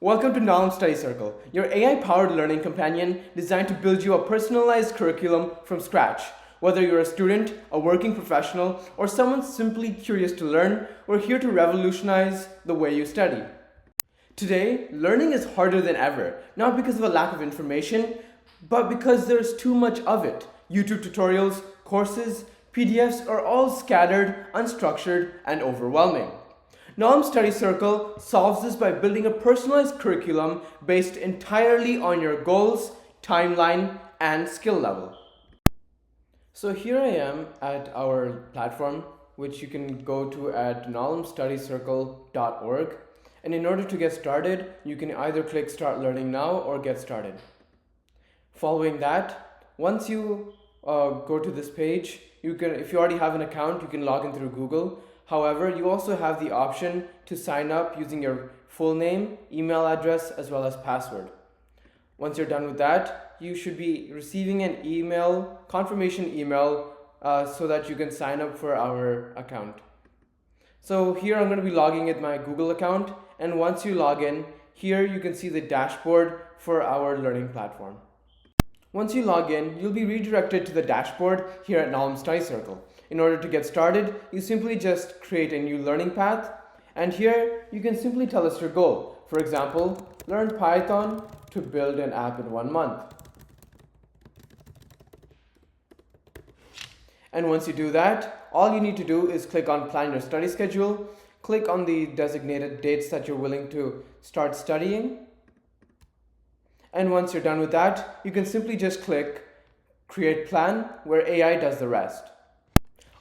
Welcome to Nalem Study Circle, your AI-powered learning companion designed to build you a personalized curriculum from scratch. Whether you're a student, a working professional, or someone simply curious to learn, we're here to revolutionize the way you study. Today, learning is harder than ever, not because of a lack of information, but because there's too much of it. YouTube tutorials, courses, PDFs are all scattered, unstructured, and overwhelming. Nalem Study Circle solves this by building a personalized curriculum based entirely on your goals, timeline, and skill level. So here I am at our platform, which you can go to at nalemstudycircle.org. And in order to get started, you can either click Start Learning Now or Get Started. Following that, once you go to this page, if you already have an account, you can log in through Google. However, you also have the option to sign up using your full name, email address, as well as password. Once you're done with that, you should be receiving an confirmation email, so that you can sign up for our account. So here I'm going to be logging in my Google account, and once you log in, here you can see the dashboard for our learning platform. Once you log in, you'll be redirected to the dashboard here at Nalem Study Circle. In order to get started, you simply just create a new learning path, and here you can simply tell us your goal. For example, learn Python to build an app in 1 month. And once you do that, all you need to do is click on Plan Your Study Schedule, click on the designated dates that you're willing to start studying. And once you're done with that, you can simply just click Create Plan, where AI does the rest.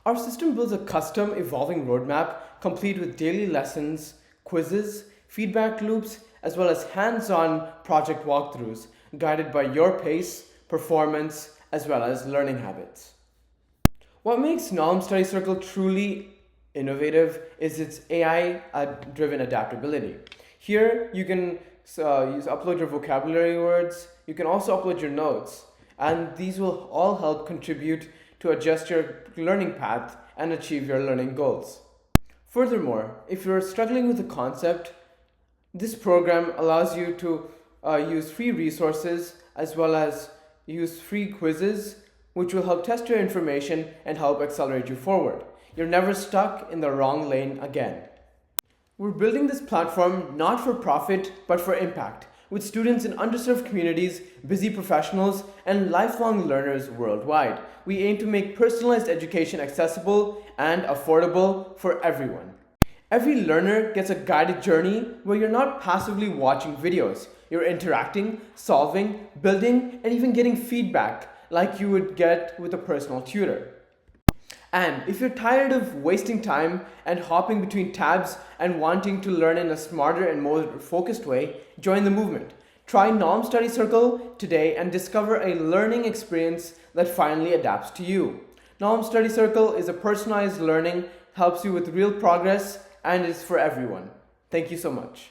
Our system builds a custom evolving roadmap complete with daily lessons, quizzes, feedback loops, as well as hands-on project walkthroughs guided by your pace, performance, as well as learning habits. What makes Nalem Study Circle truly innovative is its AI-driven adaptability. Here you can upload your vocabulary words, you can also upload your notes, and these will all help contribute to adjust your learning path and achieve your learning goals. Furthermore, if you're struggling with a concept, this program allows you to use free resources as well as use free quizzes, which will help test your information and help accelerate you forward. You're never stuck in the wrong lane again. We're building this platform not for profit, but for impact, with students in underserved communities, busy professionals, and lifelong learners worldwide. We aim to make personalized education accessible and affordable for everyone. Every learner gets a guided journey where you're not passively watching videos. You're interacting, solving, building, and even getting feedback like you would get with a personal tutor. And if you're tired of wasting time and hopping between tabs and wanting to learn in a smarter and more focused way, join the movement. Try Nalem Study Circle today and discover a learning experience that finally adapts to you. Nalem Study Circle is a personalized learning, helps you with real progress, and is for everyone. Thank you so much.